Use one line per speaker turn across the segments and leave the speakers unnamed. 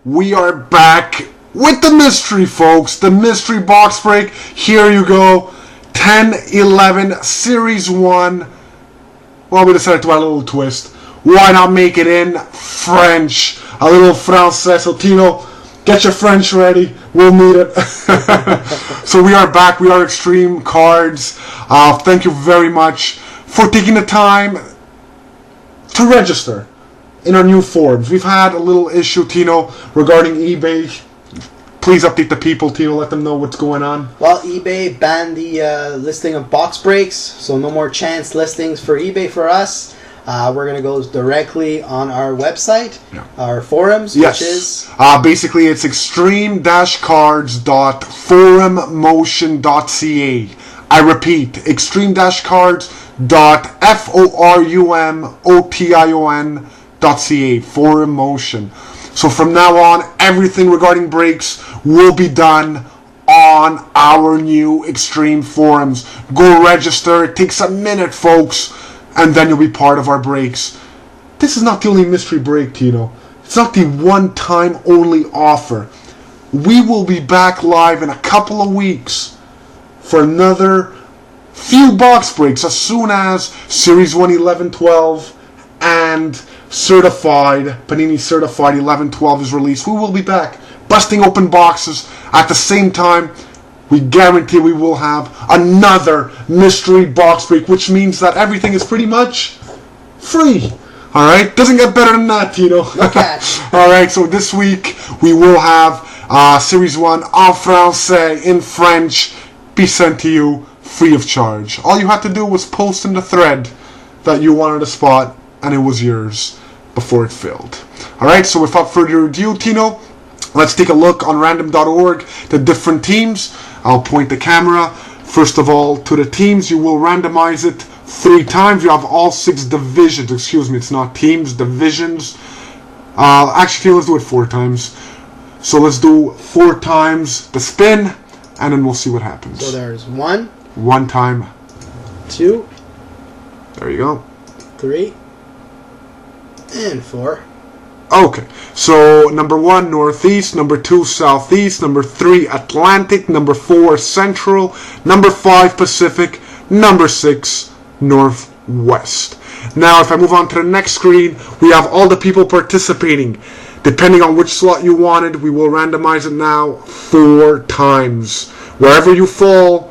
we are back with the mystery, folks. The mystery box break. Here you go. 10-11 Series 1. Well, we decided to add a little twist. Why not make it in French? A little Francais. So, Tino, get your French ready. We'll need it. So we are back. We are Extremecards. Thank you very much for taking the time to register in our new forums. We've had a little issue, Tino, regarding eBay. Please update the people, Tino. Let them know what's going on.
Well, eBay banned the listing of box breaks, so no more chance listings for eBay for us. We're going to go directly on our website, our forums,
yes.
Which is...
basically, it's extreme-cards.forummotion.ca. I repeat, extreme-cards.forummotion.ca. Forum Motion. So from now on, everything regarding breaks will be done on our new Extreme forums. Go register. It takes a minute, folks. And then you'll be part of our breaks. This is not the only mystery break, Tino. It's not the one-time only offer. We will be back live in a couple of weeks for another few box breaks as soon as Series 1 11-12 and Panini Certified 11-12 is released. We will be back busting open boxes. At the same time, we guarantee we will have another mystery box break, which means that everything is pretty much free. Alright? Doesn't get better than that, Tino. Alright, so this week we will have Series 1 en français, in French, be sent to you free of charge. All you had to do was post in the thread that you wanted a spot, and it was yours before it filled. Alright, so without further ado, Tino, let's take a look on random.org, the different teams. I'll point the camera, first of all, to the teams. You will randomize it 3 times. You have all 6 divisions. Excuse me, it's not teams, divisions. Actually, let's do it 4 times. So let's do 4 times the spin, and then we'll see what happens.
So there's 1.
1 time.
2.
There you go.
3. And 4.
Okay, so number 1, Northeast, number 2, Southeast, number 3, Atlantic, number 4, Central, number 5, Pacific, number 6, Northwest. Now, if I move on to the next screen, we have all the people participating. Depending on which slot you wanted, we will randomize it now 4 times. Wherever you fall,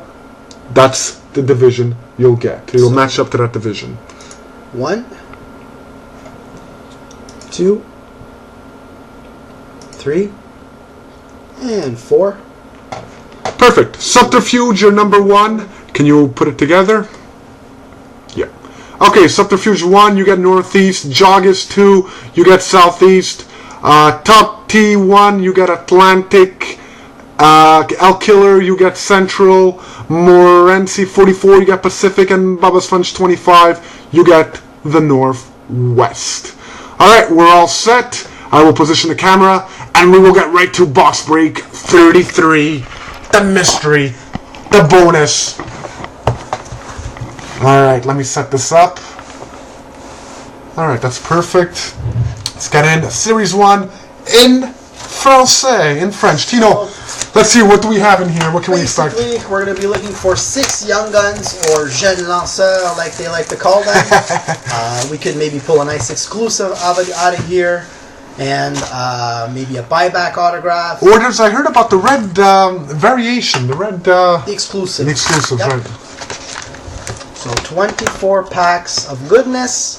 that's the division you'll get. It will match up to that division.
1, 2, 3, and 4.
Perfect. Subterfuge, you're number 1. Can you put it together? Yeah. Okay, Subterfuge 1, you get Northeast. Joggis 2, you get Southeast. Top T1, you get Atlantic. El Killer, you get Central. Morency 44, you get Pacific. And Bubba's Funch 25, you get the Northwest. Alright, we're all set. I will position the camera, and we will get right to box break 33, the mystery, the bonus. Alright, let me set this up. Alright, that's perfect. Let's get in Series 1 in Francais, in French. Tino, let's see, what do we have in here? What can we expect?
Basically, we're going to be looking for 6 young guns, or jeunes lanceurs, like they like to call them. We could maybe pull a nice exclusive out of here. And maybe a buyback autograph.
Or I heard about the red variation, the red...
the exclusive.
The exclusive, yep. Right.
So 24 packs of goodness.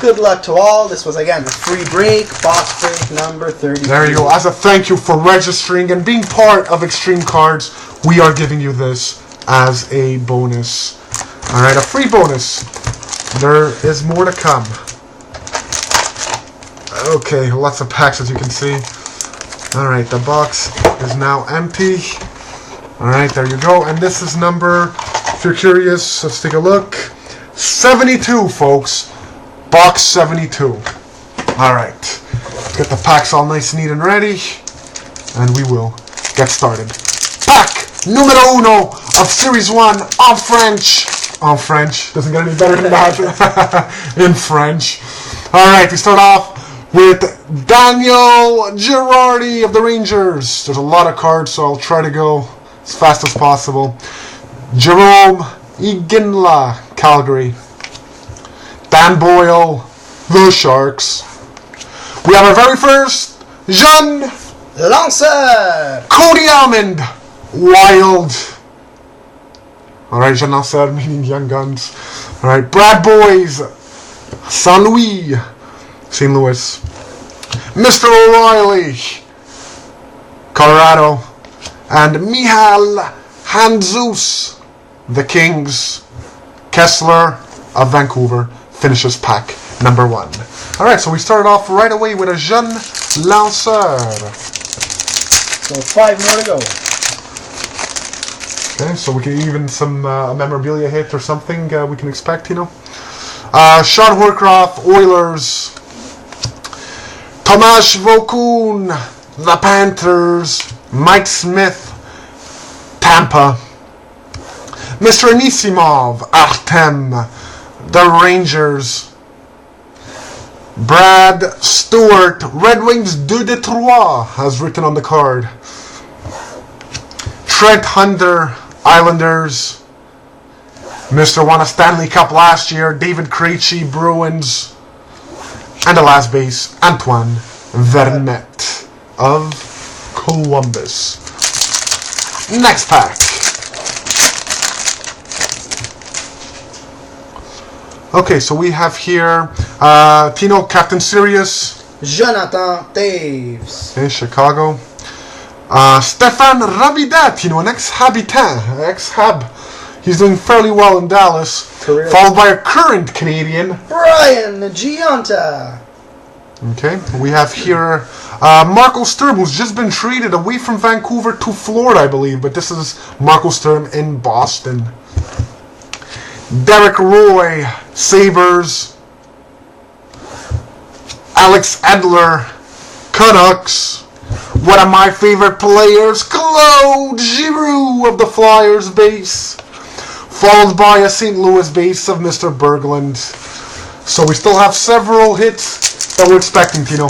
Good luck to all. This was, again, a free break, box break number 30.
There you go. As a thank you for registering and being part of Extremecards, we are giving you this as a bonus. Alright, a free bonus. There is more to come. Okay, lots of packs as you can see. Alright, the box is now empty. Alright, there you go. And this is number, if you're curious, let's take a look. 72, folks. Box 72. Alright. Let's get the packs all nice, neat, and ready. And we will get started. Pack numero 1 of Series 1 en French. En French. Doesn't get any better than that. In French. Alright, we start off with Daniel Girardi of the Rangers. There's a lot of cards, so I'll try to go as fast as possible. Jerome Iginla, Calgary. Dan Boyle, the Sharks. We have our very first Jean
Lancer.
Cody Almond, Wild. Alright, Jean Lancer, meaning Young Guns. Alright, Brad Boys, St. Louis. St. Louis. Mr. O'Reilly, Colorado. And Michal Handzus, the Kings. Kessler of Vancouver finishes pack number 1. Alright, so we started off right away with a Jeune Lanceur.
So 5 more to go.
Okay, so we can even some memorabilia hit or something we can expect, you know. Sean Horcroft, Oilers. Tomasz Vokoun, the Panthers. Mike Smith, Tampa. Mr. Anisimov, Artem, the Rangers. Brad Stewart, Red Wings 2 de 3, as written on the card. Trent Hunter, Islanders. Mr. won a Stanley Cup last year, David Krejci, Bruins. And the last base, Antoine Vermette of Columbus. Next pack. Okay, so we have here Tino, Captain Sirius.
Jonathan Taves.
Okay, Chicago. Stefan Rabidat, you know, an ex-habitant, ex-hab. He's doing fairly well in Dallas.
Career.
Followed by a current Canadian.
Brian Gionta.
Okay, we have here Marco Sturm, who's just been traded away from Vancouver to Florida, I believe. But this is Marco Sturm in Boston. Derek Roy, Sabres. Alex Edler, Canucks. One of my favorite players, Claude Giroux of the Flyers base. Followed by a St. Louis base of Mr. Berglund. So we still have several hits that we're expecting, Tino.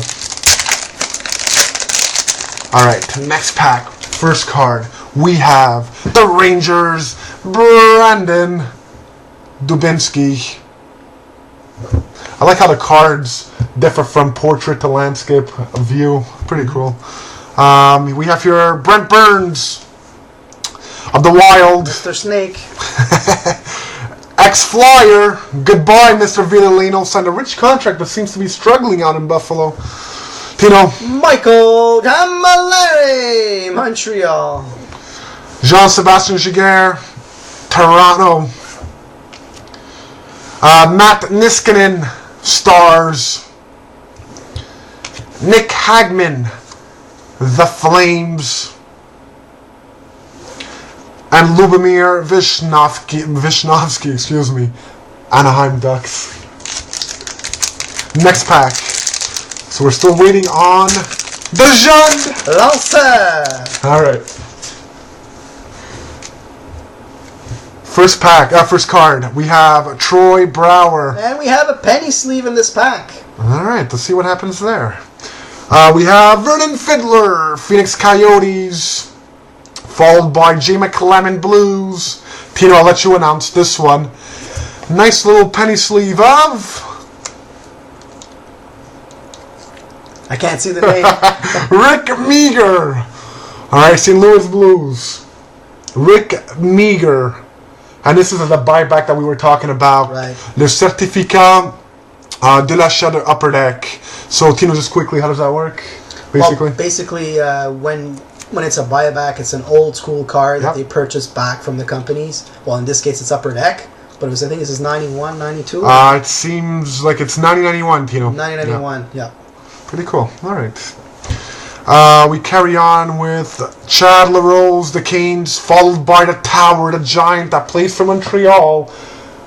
Alright, next pack. First card. We have the Rangers, Brandon Dubinsky. I like how the cards differ from portrait to landscape view. Pretty cool. We have here Brent Burns of the Wild.
Mr. Snake.
Ex-Flyer. Goodbye, Mr. Villalino. Signed a rich contract but seems to be struggling out in Buffalo. Tino.
Michael Camilleri, Montreal.
Jean-Sébastien Giguère, Toronto. Matt Niskanen, Stars. Nick Hagman, the Flames. And Lubomir Vishnowsky, excuse me, Anaheim Ducks. Next pack. So we're still waiting on the Jeune
Lancer.
Alright. First pack, first card. We have Troy Brower.
And we have a penny sleeve in this pack.
Alright, let's see what happens there. We have Vernon Fiddler, Phoenix Coyotes. Followed by Jay McClellan Blues. Tino, I'll let you announce this one. Nice little penny sleeve of...
I can't see the name.
Rick Meager. Alright, St. Louis Blues. Rick Meager. And this is the buyback that we were talking about.
Right.
Le certificat de l'achat de upper deck. So, Tino, just quickly, how does that work? Basically?
Well, basically, when it's a buyback, it's an old school card that they purchase back from the companies. Well, in this case, it's upper deck. But it was, I think this is 91, 92?
It seems like it's 9091, Tino.
9091, yeah.
Pretty cool. Alright. We carry on with Chad LaRose, the Canes, followed by the Tower, the Giant that plays for Montreal.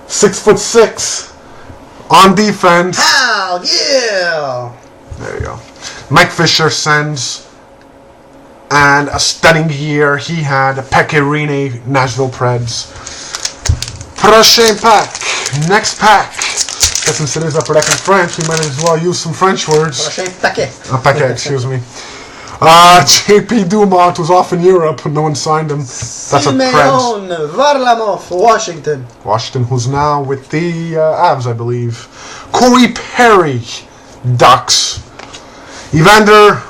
6'6" on defense.
Hal, yeah!
There you go. Mike Fisher sends. And a stunning year he had. Pekka Nashville Preds. Prochain pack. Next pack. since it is Upper Deck in French, we might as well use some French words.
Prochain paquet.
A paquet, excuse me. J.P. Dumont was off in Europe, no one signed him. That's a
Simeon Varlamov, Washington.
Washington, who's now with the Avs, I believe. Corey Perry, Ducks. Evander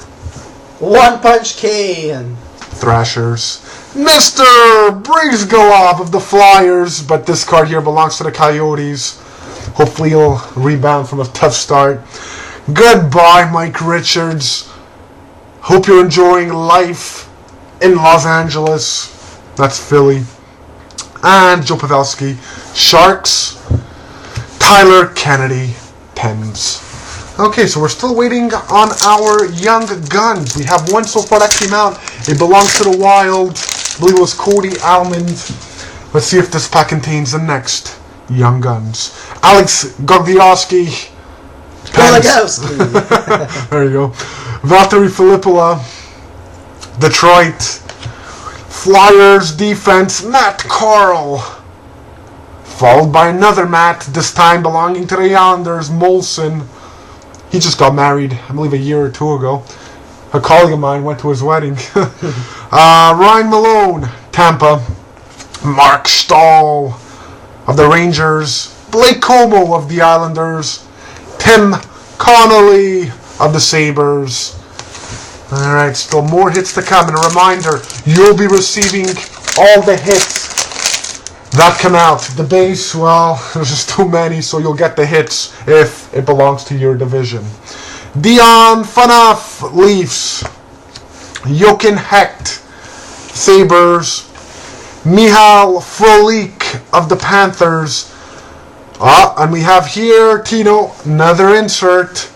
One Punch Kane.
Thrashers. Mr. Brizgalov of the Flyers, but this card here belongs to the Coyotes. Hopefully he'll rebound from a tough start. Goodbye, Mike Richards. Hope you're enjoying life in Los Angeles. That's Philly. And Joe Pavelski. Sharks. Tyler Kennedy. Pens. Okay, so we're still waiting on our Young Guns. We have one so far that came out. It belongs to the Wild. I believe it was Cody Almond. Let's see if this pack contains the next Young Guns. Alex Gogdiowski. There you go. Valtteri Filippola. Detroit. Flyers defense. Matt Carl. Followed by another Matt, this time belonging to the Islanders. Molson. He just got married, I believe, a year or two ago. A colleague of mine went to his wedding. Ryan Malone, Tampa. Mark Stahl of the Rangers. Blake Como of the Islanders. Tim Connolly of the Sabres. Alright, still more hits to come. And a reminder, you'll be receiving all the hits that come out. The base, well, there's just too many, so you'll get the hits if it belongs to your division. Dion Phaneuf, Leafs. Jochen Hecht, Sabres. Michal Frolik of the Panthers. And we have here, Tino, another insert.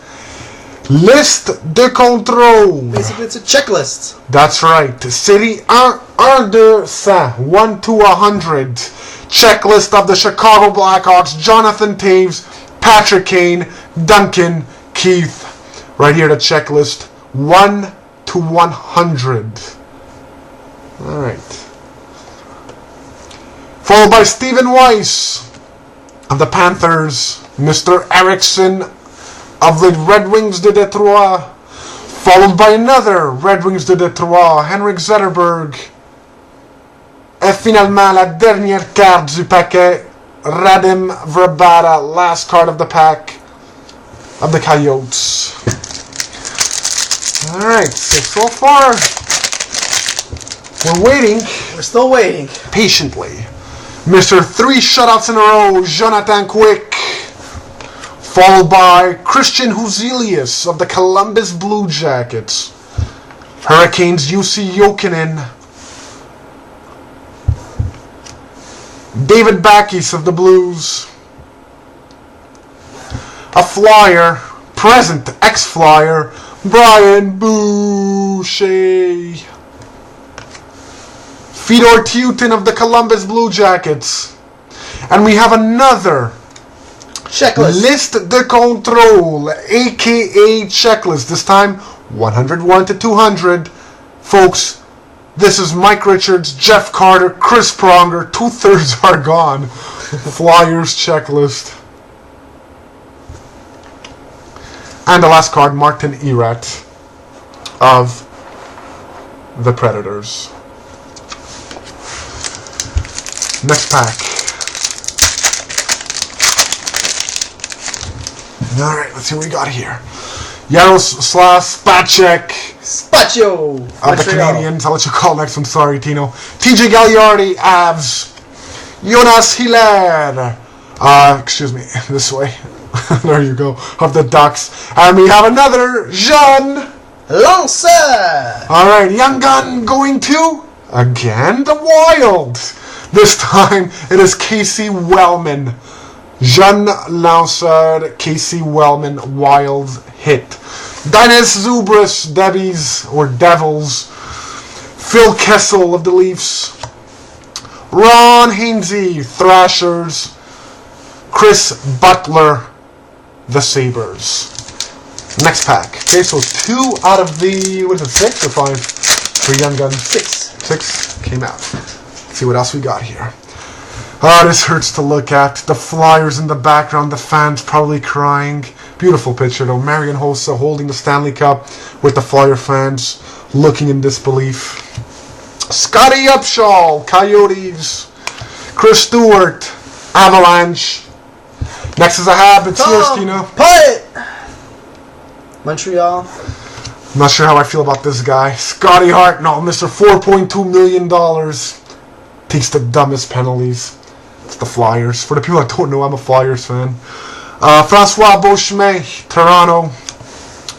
List de contrôle.
Basically, it's a checklist.
That's right. City 1 de 1 to 100. Checklist of the Chicago Blackhawks. Jonathan Taves, Patrick Kane, Duncan Keith. Right here, the checklist. 1 to 100. Alright. Followed by Stephen Weiss of the Panthers. Mr. Erickson of the Red Wings de Detroit. Followed by another Red Wings de Detroit, Henrik Zetterberg. Et finalement, la dernière carte du paquet, Radim Vrbata, last card of the pack of the Coyotes. Alright, so far, we're waiting.
We're still waiting.
Patiently. Mr. 3 shutouts in a row, Jonathan Quick. Followed by Christian Huzelius of the Columbus Blue Jackets. Hurricanes UC Jokinen. David Backes of the Blues. A Flyer, present ex-Flyer, Brian Boucher. Fedor Tyutin of the Columbus Blue Jackets. And we have another
checklist.
List de contrôle, aka checklist. This time 101 to 200. Folks, this is Mike Richards, Jeff Carter, Chris Pronger. 2/3 are gone. Flyers checklist. And the last card, Martin Erat of the Predators. Next pack. Alright, let's see what we got here. Yaroslav Spacek.
Spaccio.
Of the Canadians. I'll let you call next one. Sorry, Tino. TJ Gagliardi, Avs. Jonas Hiller. Excuse me. This way. There you go. Of the Ducks. And we have another Jean
Lancer.
Alright, Young Gun going to, again, the Wild. This time, it is Casey Wellman. Jean Lancer, Casey Wellman, Wild hit. Dennis Zubris, Debbie's, or Devils. Phil Kessel of the Leafs. Ron Hainsey, Thrashers. Chris Butler, the Sabres. Next pack. Okay, so 2 out of the, what is it, 6 or 5 for Young Guns?
6.
6 came out. Let's see what else we got here. Oh, this hurts to look at. The Flyers in the background, the fans probably crying. Beautiful picture though. Marian Hossa holding the Stanley Cup with the Flyer fans looking in disbelief. Scotty Upshall, Coyotes. Chris Stewart, Avalanche. Next is a Hab. It's yours, Tino.
Put Montreal.
I'm not sure how I feel about this guy. Scotty Hartnell, Mr. $4.2 million. Takes the dumbest penalties. It's the Flyers. For the people that don't know, I'm a Flyers fan. Francois Beauchemin, Toronto.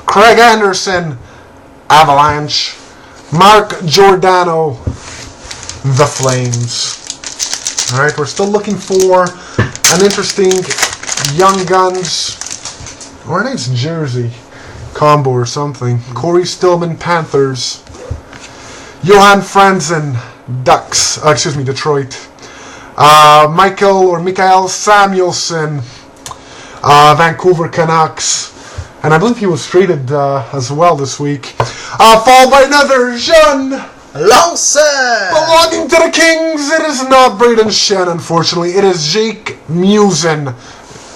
Craig Anderson, Avalanche. Mark Giordano, the Flames. Alright, we're still looking for an interesting Young Guns, or I think it's Jersey combo or something. Corey Stillman, Panthers. Johan Franzen, Ducks. Detroit. Mikael Samuelsson, Vancouver Canucks. And I believe he was traded as well this week. Followed by another Jean
Lanceur.
belonging to the Kings. It is not Braden Shen, unfortunately. It is Jake Musin.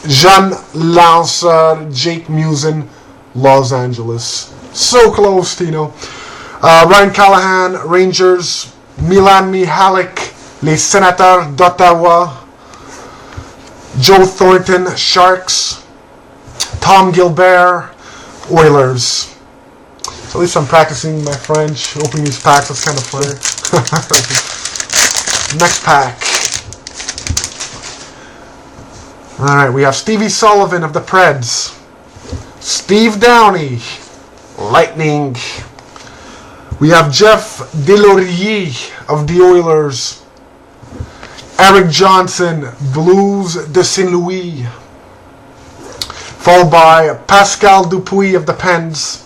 Jean Lanceur, Jake Musin, Los Angeles. So close, Tino. Ryan Callahan, Rangers. Milan Mihalik, Les Sénateurs d'Ottawa. Joe Thornton, Sharks. Tom Gilbert, Oilers. So at least I'm practicing my French, opening these packs. That's kind of fun. Next pack. Alright, we have Stevie Sullivan of the Preds. Steve Downey, Lightning. We have Jeff Deslauriers of the Oilers. Eric Johnson, Blues de St. Louis. Followed by Pascal Dupuis of the Pens.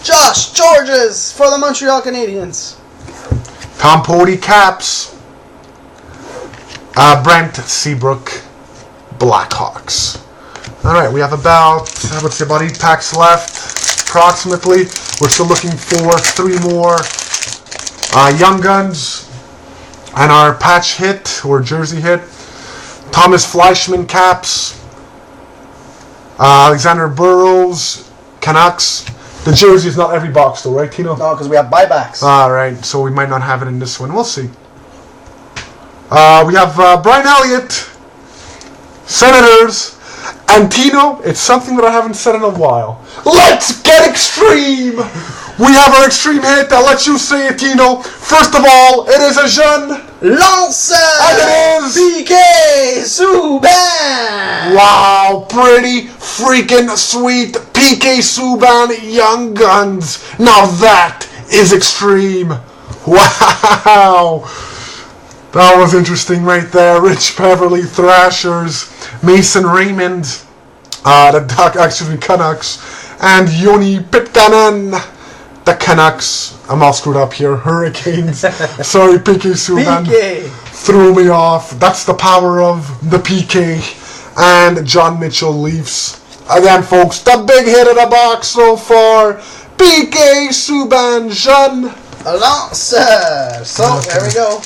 Josh Georges for the Montreal Canadiens.
Tom Pody, Caps. Brent Seabrook, Blackhawks. Alright, we have about 8 packs left, approximately. We're still looking for 3 more Young Guns. And our patch hit, or jersey hit. Thomas Fleischman, Caps. Alexander Burrows, Canucks. The jersey is not every box though, right, Tino?
No, because we have buybacks.
Alright, so we might not have it in this one. We'll see. We have Brian Elliott, Senators, and Tino. It's something that I haven't said in a while. Let's get extreme! We have our extreme hit. I'll let you say it, Tino. First of all, it is a Jeune
Lanceur!
And it is
PK Subban!
Wow, pretty freaking sweet PK Subban Young Guns. Now that is extreme. Wow. That was interesting right there. Rich Beverly, Thrashers, Mason Raymond, the Canucks, and Joni Pitkanen, the Canucks. I'm all screwed up here. Hurricanes. Sorry, PK Subban.
PK.
Threw me off. That's the power of the PK. And John Mitchell Leafs. Again, folks, the big hit of the box so far. PK Subban, Jeune
Lanceur. So,
Okay.
there we go.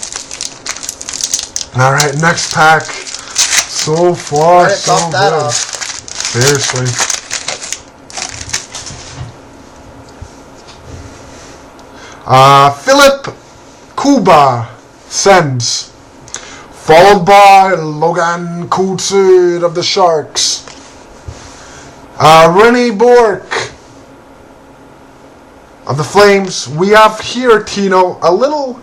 Alright, next pack. So far,
Alright,
so
top that
good.
off.
Seriously. Philip Kuba, Sens. Followed by Logan Couture of the Sharks. Rene Bourque of the Flames. We have here, Tino, a little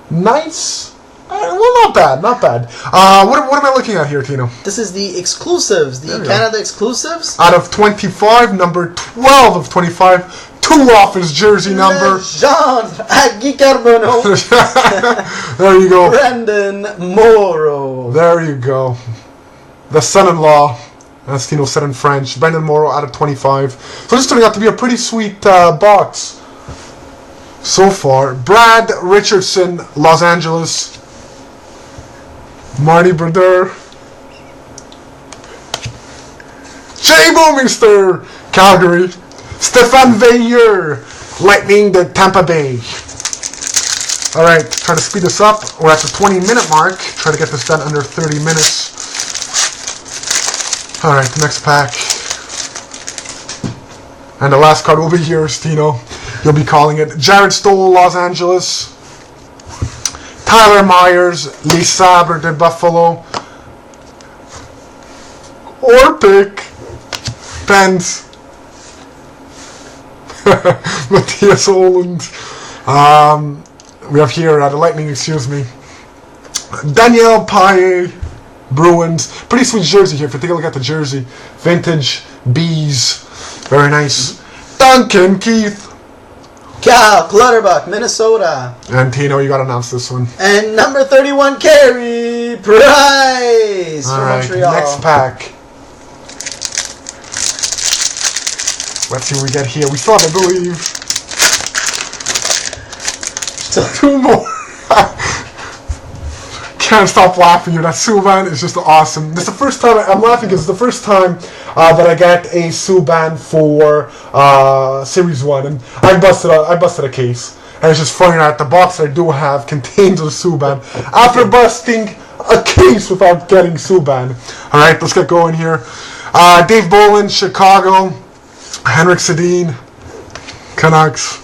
nice. Well, not bad, not bad. What am I looking at here, Tino?
This is the exclusives, the Canada exclusives.
Out of 25, number 12 of 25. 2 off his jersey number.
Jean Agui Carbonneau.
There you go.
Brandon Morrow.
There you go. The son-in-law, as Tino said in French. Brandon Morrow out of 25. So this turning out to be a pretty sweet box so far. Brad Richardson, Los Angeles. Marty Brodeur. Jay Boomister, Calgary. Stéphane Veilleux, Lightning, the Tampa Bay. Alright, try to speed this up. We're at the 20-minute mark. Try to get this done under 30 minutes. Alright, the next pack. And the last card will be yours, Tino. You'll be calling it. Jared Stoll, Los Angeles. Tyler Myers, Les Sabres de Buffalo. Orpik. Pens. Matthias Oland. We have here the Lightning, excuse me. Daniel Paille, Bruins. Pretty sweet jersey here. If you take a look at the jersey, vintage bees, very nice. Duncan Keith.
Cal Clutterbuck, Minnesota.
And Tino, you got to announce this one.
And number 31, Carey Price from Montreal.
Next pack. Let's see what we get here. We still have, I believe, still 2 more. Can't stop laughing here. That Subban is just awesome. This is the first time I'm laughing because it's the first time that I get a Subban for Series 1, and I busted a case, and it's just funny that the box that I do have contains a Subban after busting a case without getting Subban. All right, let's get going here. Dave Bolin, Chicago. Henrik Sedin, Canucks.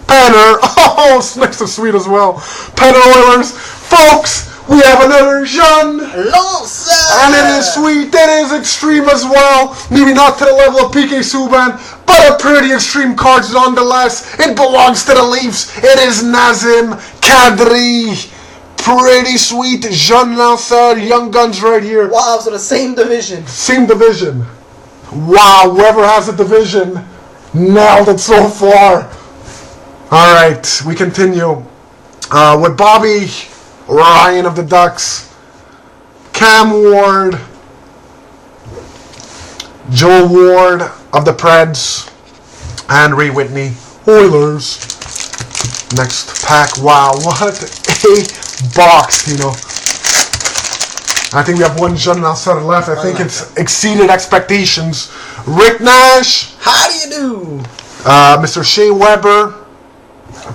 Penner, oh, next to sweet as well. Penner Oilers, folks. We have another Jean
Lancer!
And it is sweet, it is extreme as well. Maybe not to the level of PK Subban, but a pretty extreme card nonetheless. It belongs to the Leafs. It is Nazem Kadri. Pretty sweet Jean Lancer, Young Guns right here.
Wow, so the same division.
Same division. Wow, whoever has a division nailed it so far. Alright, we continue with Bobby Ryan of the Ducks, Cam Ward, Joel Ward of the Preds, and Ray Whitney, Oilers. Next pack. Wow, what a box, you know. I think we have one Jean Lancer left. I think it's exceeded expectations. Rick Nash.
How do you do?
Mr. Shea Weber,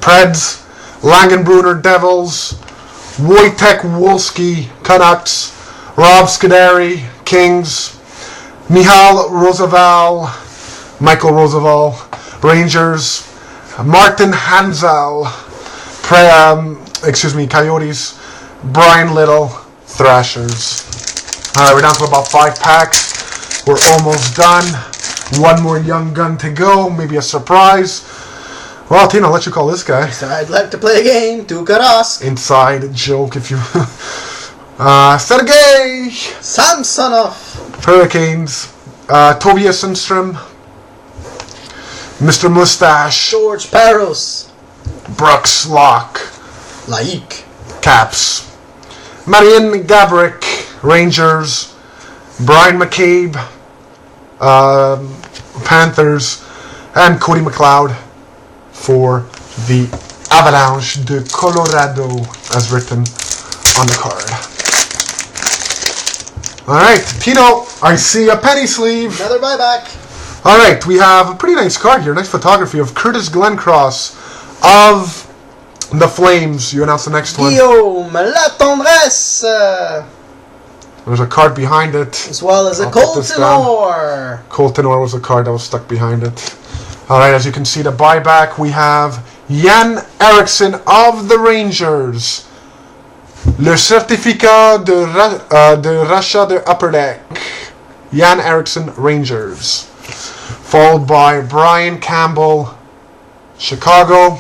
Preds, Langenbrunner Devils, Wojtek Wolski, Canucks, Rob Scuderi, Kings, Michal Roosevelt, Michael Roosevelt, Rangers, Martin Hanzal, Coyotes, Brian Little, Thrashers. Alright, we're down to about 5 packs. We're almost done. One more Young Gun to go. Maybe a surprise. Well, Tino, I'll let you call this guy.
So I'd like to play a game. Tukaras.
Inside joke, if you... Sergei
Samsonov.
Hurricanes. Tobias Sundstrom. Mr. Mustache.
George Paros.
Brooks Locke.
Laik.
Caps. Marian Gabrick. Rangers. Brian McCabe. Panthers. And Cody McLeod for the Avalanche de Colorado, as written on the card. Alright, Tino, I see a penny sleeve.
Another buyback.
Alright, we have a pretty nice card here. Nice photography of Curtis Glencross of the Flames. You announce the next one.
Guillaume Latendresse.
There's a card behind it.
As well as a Colton Orr.
Colton Orr was a card that was stuck behind it. Alright, as you can see, the buyback, we have Jan Eriksson of the Rangers. Le certificat de rachat de Upper Deck. Jan Eriksson, Rangers. Followed by Brian Campbell, Chicago.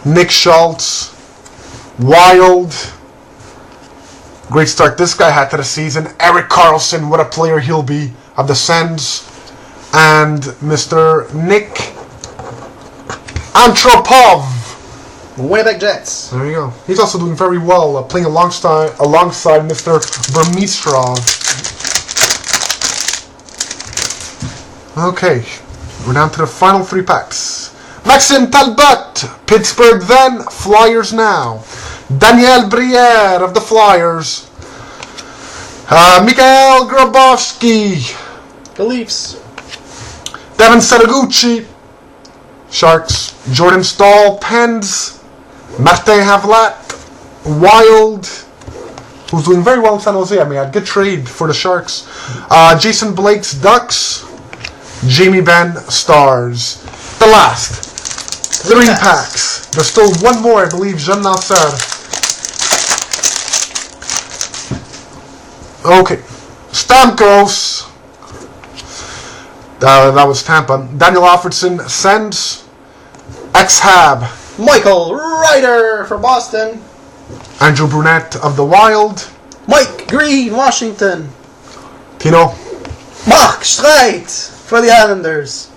Nick Schultz, Wild. Great start this guy had to the season. Erik Karlsson, what a player he'll be, of the Sens. And Mr. Nick Antropov.
Winnipeg Jets.
There you go. He's also doing very well, playing alongside Mr. Vermistrov. Okay, we're down to the final 3 packs. Maxime Talbot, Pittsburgh then, Flyers now. Daniel Briere of the Flyers. Mikhail Grabowski.
The Leafs.
Devin Saraguchi, Sharks. Jordan Stahl, Pens. Martin Havlat, Wild, who's doing very well in San Jose. I mean, good trade for the Sharks. Jason Blake's Ducks, Jamie Benn Stars. The last 3 packs. There's still one more, I believe, Jean Lanceur. Okay. Stamkos. That was Tampa. Daniel Alfredson, Sens. X-Hab.
Michael Ryder for Boston.
Andrew Brunette of the Wild.
Mike Green, Washington.
Tino.
Mark Streit for the Islanders.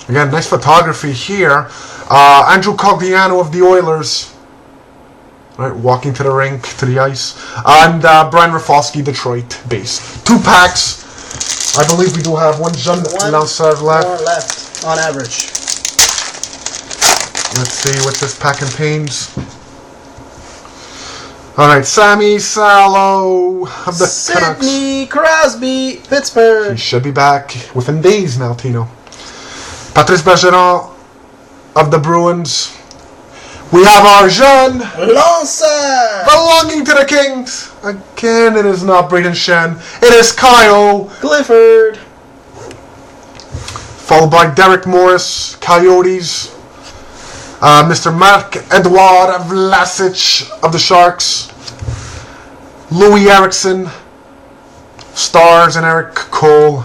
Again, nice photography here. Andrew Cogliano of the Oilers. Right, walking to the rink, to the ice. And Brian Rafalski, Detroit base. 2 packs. I believe we do have one Jean Lanceur left.
More left on average.
Let's see what this pack contains. Alright, Sammy Salo of the Canucks.
Sidney Crosby, Pittsburgh.
He should be back within days now, Tino. Patrice Bergeron of the Bruins. We have our Jean
Lanceur
belonging to the Kings. Again, it is not Braden Shen. It is Kyle
Clifford.
Followed by Derek Morris, Coyotes. Mr. Marc-Edouard Vlasic of the Sharks. Louis Eriksson, Stars, and Eric Cole,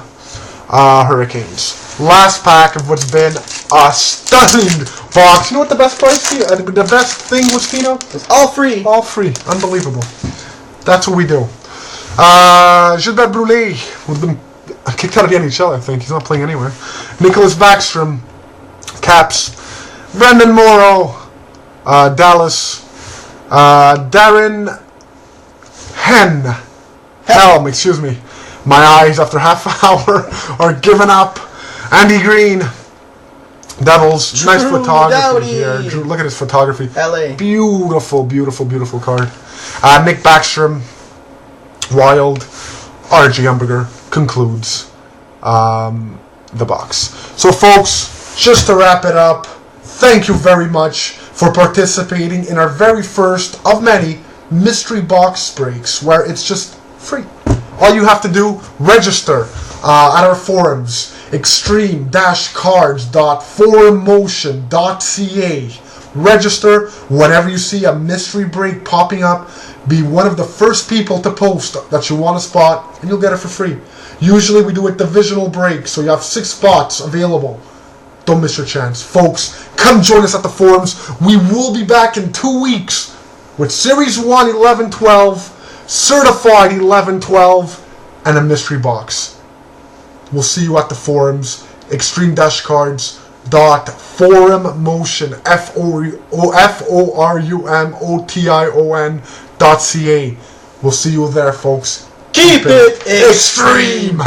Hurricanes. Last pack of what's been a stunning box. You know what the best price? The best thing was, Tino?
It's all free.
All free. Unbelievable. That's what we do. Gilbert Brûlé, who's been kicked out of the NHL, I think. He's not playing anywhere. Nicholas Backstrom, Caps. Brendan Morrow, Dallas. Darren Helm, excuse me. My eyes after half an hour are giving up. Andy Green, Devils.
Drew
Nice photography
Doughty.
here. Drew, look at his photography.
LA.
Beautiful, beautiful, beautiful card. Nick Backstrom, Wild. RG Umberger concludes the box. So, folks, just to wrap it up, thank you very much for participating in our very first of many mystery box breaks where it's just free. All you have to do, register at our forums, extreme-cards.forummotion.ca. Register whenever you see a mystery break popping up. Be one of the first people to post that you want a spot, and you'll get it for free. Usually we do a divisional break, so you have 6 spots available. Don't miss your chance. Folks, come join us at the forums. We will be back in 2 weeks with Series 1 11-12, Certified 11-12, and a mystery box. We'll see you at the forums. Extreme-cards.forummotion, forummotion.ca. We'll see you there, folks.
Keep it
extreme.